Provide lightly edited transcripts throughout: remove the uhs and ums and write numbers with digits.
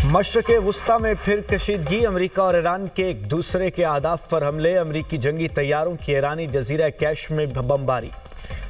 मशरक़े वुस्ता में फिर कशीदगी। अमेरिका और ईरान के एक दूसरे के अहदाफ पर हमले। अमेरिकी जंगी तैयारों की ईरानी जजीरा कैश में बमबारी।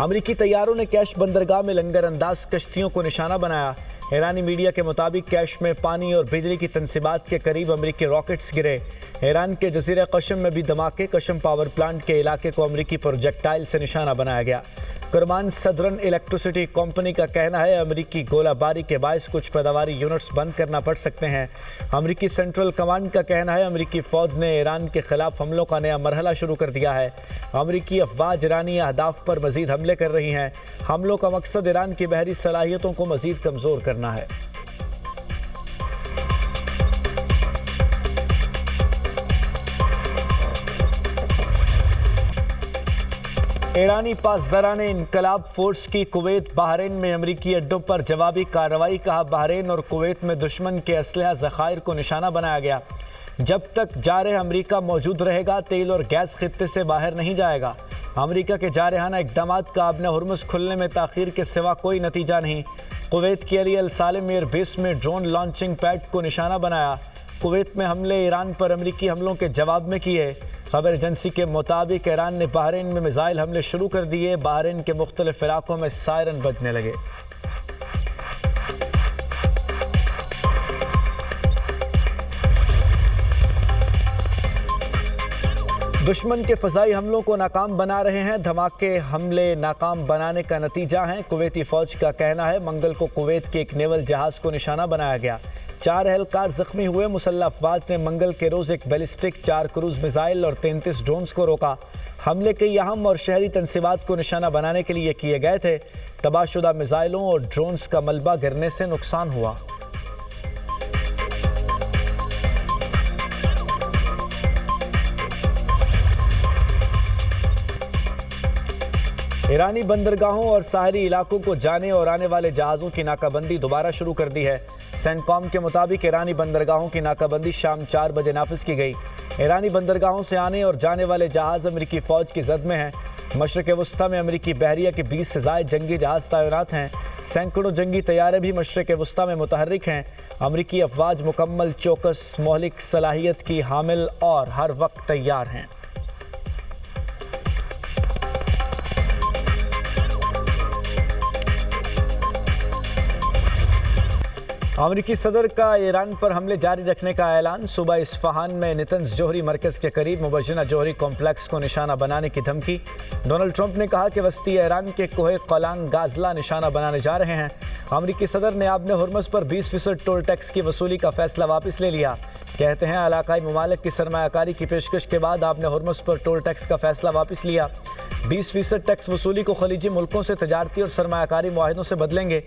अमेरिकी तैयारों ने कैश बंदरगाह में लंगर अंदाज कश्तियों को निशाना बनाया। ईरानी मीडिया के मुताबिक कैश में पानी और बिजली की तंसीबात के करीब अमेरिकी रॉकेट्स गिरे। ईरान के जजीरा कशम में भी धमाके। कशम पावर प्लांट के इलाके को अमेरिकी प्रोजेक्टाइल से निशाना बनाया गया। करमान सदरन इलेक्ट्रिसिटी कंपनी का कहना है अमेरिकी गोलाबारी के बायस कुछ पैदावारी यूनिट्स बंद करना पड़ सकते हैं। अमेरिकी सेंट्रल कमांड का कहना है अमेरिकी फौज ने ईरान के खिलाफ हमलों का नया मरहला शुरू कर दिया है। अमेरिकी अफवाज ईरानी अहदाफ पर मजीद हमले कर रही हैं। हमलों का मकसद ईरान की बहरी सलाहियतों को मजीद कमज़ोर करना है। ईरानी पासदारान इनकलाब फोर्स की कुवैत बहरीन में अमरीकी अड्डों पर जवाबी कार्रवाई। कहा बहरीन और कुवैत में दुश्मन के असलहा ज़खायर को निशाना बनाया गया। जब तक जारह अमरीका मौजूद रहेगा तेल और गैस खित्ते से बाहर नहीं जाएगा। अमरीका के जारहाना इक़दाम का आबने हुर्मुज़ खुलने में ताख़ीर के सिवा कोई नतीजा नहीं। कुवैत की अली अल सालिम एयर बेस में ड्रोन लॉन्चिंग पैड को निशाना बनाया। कुवैत में हमले ईरान पर अमरीकी हमलों के जवाब में किए। खबर एजेंसी के मुताबिक ईरान ने बहरीन में मिसाइल हमले शुरू कर दिए। बहरीन के मुख्तलिफ इलाकों में सायरन बजने लगे। दुश्मन के फ़ज़ाई हमलों को नाकाम बना रहे हैं। धमाके हमले नाकाम बनाने का नतीजा हैं। कुवैती फ़ौज का कहना है मंगल को कुवैत के एक नेवल जहाज़ को निशाना बनाया गया। 4 एहलकार जख्मी हुए। मुसल्लह अफवाज ने मंगल के रोज़ एक बैलिस्टिक 4 क्रूज़ मिसाइल और 33 ड्रोन्स को रोका। हमले कई अहम और शहरी तंसीबात को निशाना बनाने के लिए किए गए थे। तबाहशुदा मिसाइलों और ड्रोन्स का मलबा गिरने से नुकसान हुआ। ईरानी बंदरगाहों और साहरी इलाकों को जाने और आने वाले जहाज़ों की नाकाबंदी दोबारा शुरू कर दी है। सेंटकॉम के मुताबिक ईरानी बंदरगाहों की नाकाबंदी शाम 4 बजे नाफिज की गई। ईरानी बंदरगाहों से आने और जाने वाले जहाज़ अमेरिकी फ़ौज की जद में हैं। मशरक़े वुस्ता में अमेरिकी बहरिया के 20 से ज़ायद जंगी जहाज़ तैनात हैं। सैकड़ों जंगी तैयारे भी मशरक़े वुस्ता में मुतहर्रिक हैं। अमेरिकी अफवाज मुकम्मल चौकस मोहलिक सलाहियत की हामिल और हर वक्त तैयार हैं। अमेरिकी सदर का ईरान पर हमले जारी रखने का ऐलान। सुबह इस्फहान में नितंज जोहरी मरकज़ के करीब मुबज्जना जोहरी कॉम्प्लेक्स को निशाना बनाने की धमकी। डोनाल्ड ट्रंप ने कहा कि वस्ती ईरान के कोहे क़लांग गाजला निशाना बनाने जा रहे हैं। अमेरिकी सदर ने आबने हुर्मुज़ पर 20% टोल टैक्स की वसूली का फैसला वापस ले लिया। कहते हैं इलाकाई ममालिक की सरमायाकारी की पेशकश के बाद आबने हुर्मुज़ पर टोल टैक्स का फैसला वापस लिया। 20% टैक्स वसूली को खलीजी मुल्कों से तजारती और सरमायाकारी मुआहिदों से बदलेंगे।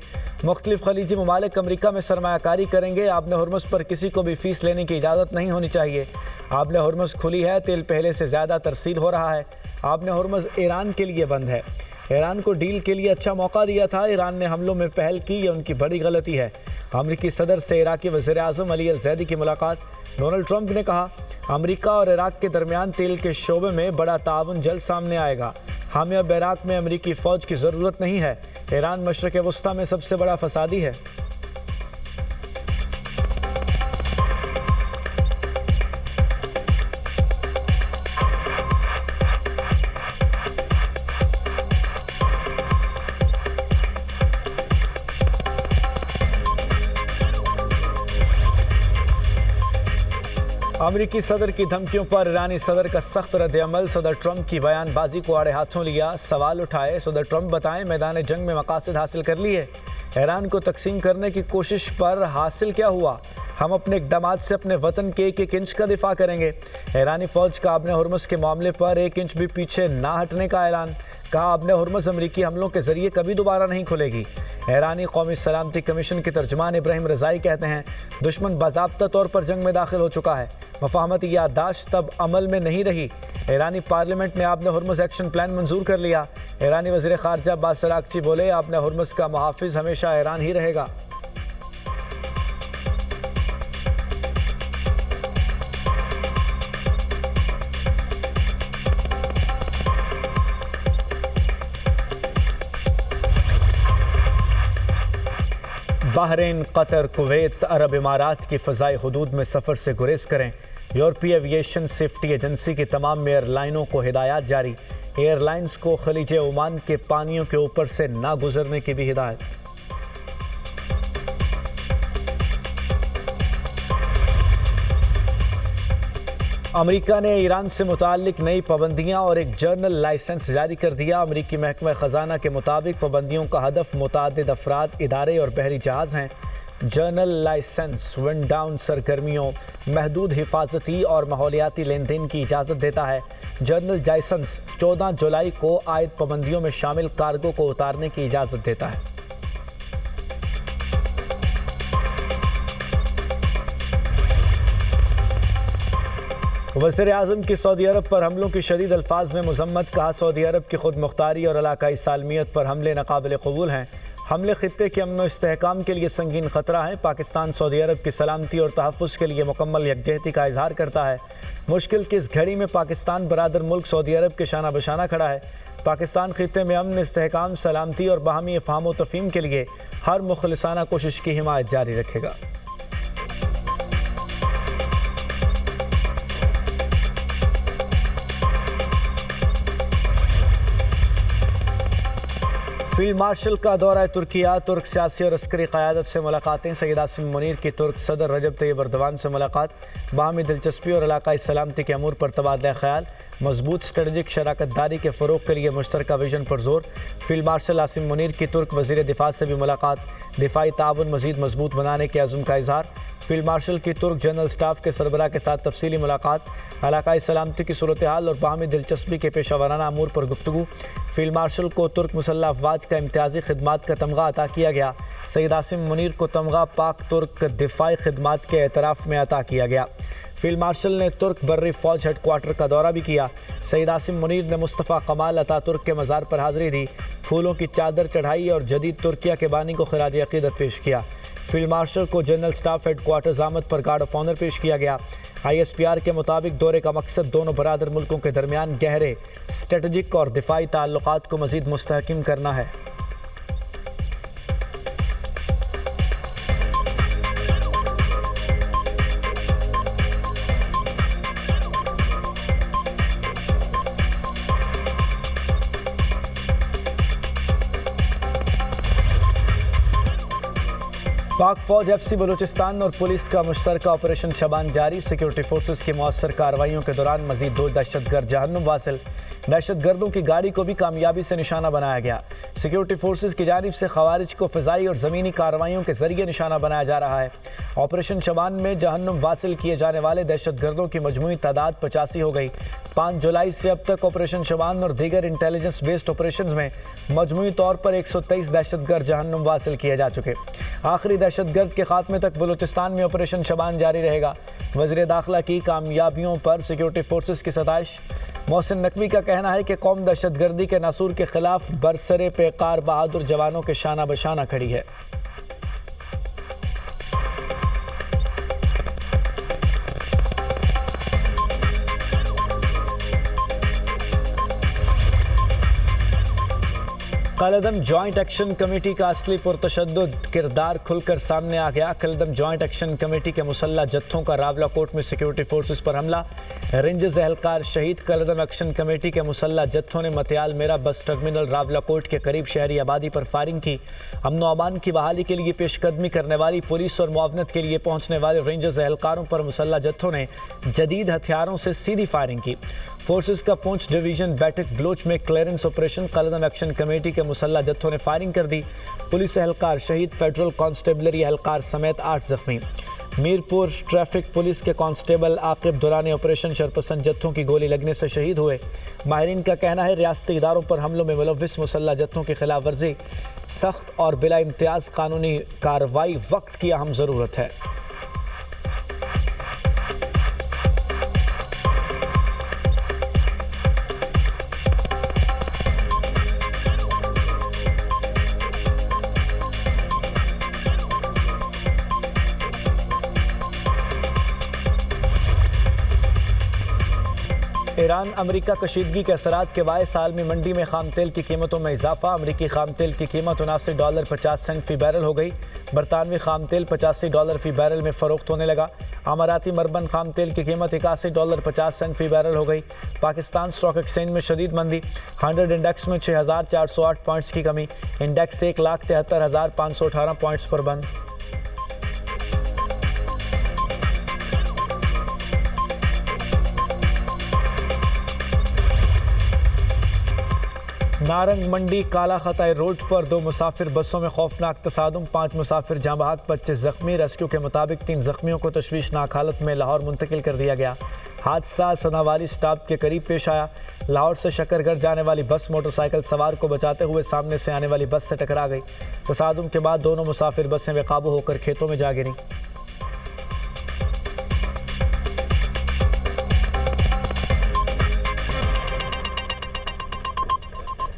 मुख्तलिफ खलीजी ममालिक अमरीका में सरमायाकारी करेंगे। आबने हुर्मुज़ पर किसी को भी फ़ीस लेने की इजाज़त नहीं होनी चाहिए। आबने हुर्मुज़ खुली है, तेल पहले से ज़्यादा तरसील हो रहा है। आबने हुर्मुज़ ईरान के लिए बंद है। ईरान को डील के लिए अच्छा मौका दिया था। ईरान ने हमलों में पहल की, ये उनकी बड़ी गलती है। अमरीकी सदर से इराकी वज़ीर-ए-आज़म अली अल-ज़ैदी की मुलाकात। डोनाल्ड ट्रंप ने कहा अमरीका और इराक के दरमियान तेल के शोबे में बड़ा ताउन जल्द सामने आएगा। हमें अब इराक में अमरीकी फ़ौज की ज़रूरत नहीं है। ईरान मशरक़े वुस्ता में सबसे बड़ा फसादी है। अमरीकी सदर की धमकियों पर ईरानी सदर का सख्त रद्द-ए-अमल। सदर ट्रंप की बयानबाजी को आड़े हाथों लिया, सवाल उठाए। सदर ट्रंप बताएं मैदान जंग में मकासद हासिल कर लिए। ईरान को तकसीम करने की कोशिश पर हासिल क्या हुआ? हम अपने इक़दाम से अपने वतन के 1-1 इंच का दिफा करेंगे। ईरानी फ़ौज का आबने हुर्मुज़ के मामले पर 1 इंच भी पीछे ना हटने का ऐलान। कहा आबने हुर्मुज़ अमरीकी हमलों के ज़रिए कभी दोबारा नहीं खुलेगी। ईरानी कौमी सलामती कमीशन के तर्जुमान इब्राहिम रज़ाई कहते हैं दुश्मन बाज़ाब्ता तौर पर जंग में दाखिल हो चुका है। मफाहमती याददाश्त तब अमल में नहीं रही। ईरानी पार्लियामेंट ने आबने हुर्मुज़ एक्शन प्लान मंजूर कर लिया। ईरानी वज़ीर ख़ारजा अब्बास अराग़ची बोले आबने हुर्मुज़ का मुहाफ़िज़ हमेशा ईरान ही रहेगा। बहरीन, कतर, कुवैत, अरब इमारात की फ़ज़ाई हुदूद में सफ़र से गुरेज करें। यूरोपीय एविएशन सेफ्टी एजेंसी की तमाम एयरलाइनों को हिदायत जारी। एयरलाइंस को खलीज ओमान के पानियों के ऊपर से ना गुजरने की भी हिदायत। अमेरिका ने ईरान से मुताल्लिक नई पाबंदियां और एक जर्नल लाइसेंस जारी कर दिया। अमेरिकी महकमा ख़जाना के मुताबिक पाबंदियों का हदफ मुतअद्दिद अफराद, इदारे और बहरी जहाज़ हैं। जर्नल लाइसेंस विंड डाउन सरगर्मियों, महदूद हिफाजती और माहौलियाती लेन देन की इजाज़त देता है। जर्नल लाइसेंस 14 जुलाई को आयद पाबंदियों में शामिल कार्गो को उतारने की इजाज़त देता है। वज़ीर-ए-आज़म की सऊदी अरब पर हमलों की शदीद अल्फाज में मज़म्मत। कहा, सऊदी अरब की खुद मुख्तारी और इलाकाई सालमियत पर हमले नाकाबिल कबूल हैं। हमले खित्ते के अमन व इस्तेहकाम के लिए संगीन ख़तरा है। पाकिस्तान सऊदी अरब की सलामती और तहफ़्फ़ुज़ के लिए मुकम्मल यकजहती का इजहार करता है। मुश्किल की इस घड़ी में पाकिस्तान बरादर मुल्क सऊदी अरब के शाना बशाना खड़ा है। पाकिस्तान खित्ते में अमन, इस्तेहकाम, सलामती और बाहमी फ़हम व तफ़हीम के लिए हर मुखलिसाना कोशिश की हिमायत जारी रखेगा। फील्ड मार्शल का दौरा तुर्किया, तुर्क सियासी और अस्करी क़यादत से मुलाकातें। सैयद आसिम मुनीर की तुर्क सदर रजब तैयब एर्दोगान से मुलाकात। बाहमी दिलचस्पी और इलाकाई सलामती के अमूर पर तबादला ख्याल। मजबूत स्ट्रेटजिक शराकत दारी के फ़रोग़ के लिए मुश्तरका विजन पर जोर। फील्ड मार्शल आसिम मुनीर की तुर्क वज़ीर दिफा से भी मुलाकात। दिफाई ताउन मज़ीद मजबूत बनाने के अज़्म का इजहार। फील्ड मार्शल की तुर्क जनरल स्टाफ के सरबराह के साथ तफसीली मुलाकात। इलाकाई सलामती की सूरत हाल और बाहमी दिलचस्पी के पेशा वराना अमूर पर गुफ्तगू। फील्ड मार्शल को तुर्क मुसल्लह अफवाज का इम्तियाजी खिदमात का तमगा अता किया गया। सैयद आसिम मुनीर को तमगा पाक तुर्क दिफाई खिदमात के एतराफ़ में अता किया गया। फील्ड मार्शल ने तुर्क बर्री फ़ौज हेडक्वार्टर का दौरा भी किया। सैयद आसिम मुनीर ने मुस्तफ़ा कमाल अतातुर्क के मज़ार पर हाज़िरी दी, फूलों की चादर चढ़ाई और जदीद तुर्किया के बानी को खिराज अक़ीदत पेश किया। फील्ड मार्शल को जनरल स्टाफ हेडक्वार्टर आमद पर गार्ड ऑफ ऑनर पेश किया गया। ISPR के मुताबिक दौरे का मकसद दोनों बरादर मुल्कों के दरमियान गहरे स्ट्रेटजिक और दिफाई ताल्लुकात को मज़ीद मुस्तहकम करना है। पाक फौज, FC बलूचिस्तान और पुलिस का मुश्तरका ऑपरेशन शबान जारी। सिक्योरिटी फोर्सेस की मौसर कार्रवाइयों के दौरान मजीद 2 दहशतगर्द जहन्नुम वासिल। दहशतगर्दों की गाड़ी को भी कामयाबी से निशाना बनाया गया। सिक्योरिटी फोर्सेस की जानिब से खवारिज को फ़िज़ाई और ज़मीनी कार्रवाइयों के जरिए निशाना बनाया जा रहा है। ऑपरेशन शबान में जहन्नुम वासिल किए जाने वाले दहशतगर्दों की मजमूई तादाद 85 हो गई। 5 जुलाई से अब तक ऑपरेशन शबान और दीगर इंटेलिजेंस बेस्ड ऑपरेशन में मजमूई तौर पर 123 दहशतगर्द जहन्नुम वासिल किए जा चुके। आखिरी दहशतगर्द के खात्मे तक बलूचिस्तान में ऑपरेशन शबान जारी रहेगा। वज़ीर दाखिला की कामयाबियों पर सिक्योरिटी फोर्सेस की सताइश। मोहसिन नकवी का कहना है कि कौम दहशतगर्दी के नासूर के खिलाफ बरसरे पेकार बहादुर जवानों के शाना बशाना खड़ी है। कलदम जॉइंट एक्शन कमेटी का असली पुरतशद्दुद किरदार खुलकर सामने आ गया। कलदम जॉइंट एक्शन कमेटी के मुसल्लह जत्थों का रावलाकोट में सिक्योरिटी फोर्सेस पर हमला, रेंजर्स एहलकार शहीद। कलदम एक्शन कमेटी के मुसल्लह जत्थों ने मतियाल मेरा बस टर्मिनल रावलाकोट के करीब शहरी आबादी पर फायरिंग की। अमन व अमान की बहाली के लिए पेशकदमी करने वाली पुलिस और मुआवनत के लिए पहुंचने वाले रेंजर्स एहलकारों पर मुसल्लह जत्थों ने जदीद हथियारों से सीधी फायरिंग की। फोर्सेस का पूंछ डिवीजन बैठक बलोच में क्लियरेंस ऑपरेशन। कलदम एक्शन कमेटी के मुसल्लह जत्थों ने फायरिंग कर दी। पुलिस एहलकार शहीद, फेडरल कांस्टेबलरी एहलकार समेत 8 जख्मी। मीरपुर ट्रैफिक पुलिस के कांस्टेबल आकिब दौरान ऑपरेशन शरपसंद जत्थों की गोली लगने से शहीद हुए। माहिरीन का कहना है रियासती इदारों पर हमलों में मुलव्विस मुसल्लह जत्थों की खिलाफ वर्जी, सख्त और बिला इम्तियाज कानूनी कार्रवाई वक्त की अहम ज़रूरत है। ईरान अमेरिका कशीदगी के असरात के बायस आलमी मंडी में खाम तेल की कीमतों में इजाफा। अमेरिकी खाम तेल की कीमत $79.50 फी बैरल हो गई। बरतानवी खाम तेल $85 फी बैरल में फ़रोख्त होने लगा। अमाराती मरबन खाम तेल की कीमत $81.50 फी बैरल हो गई। पाकिस्तान स्टॉक एक्सचेंज में शदीद मंदी। 100 इंडेक्स में 6,408 पॉइंट्स की कमी। इंडेक्स 1,73,518 पॉइंट्स पर बंद। नारंग मंडी काला खताई रोड पर 2 मुसाफिर बसों में खौफनाक तसादुम। 5 मुसाफिर जहां बहक, 25 जख्मी। रेस्क्यू के मुताबिक 3 जख्मियों को तशवीशनाक हालत में लाहौर मुंतकिल कर दिया गया। हादसा सनावारी स्टॉप के करीब पेश आया। लाहौर से शकरगढ़ जाने वाली बस मोटरसाइकिल सवार को बचाते हुए सामने से आने वाली बस से टकरा गई। तसादुम के बाद दोनों मुसाफिर बसें बेकाबू होकर खेतों में जा गिरीं।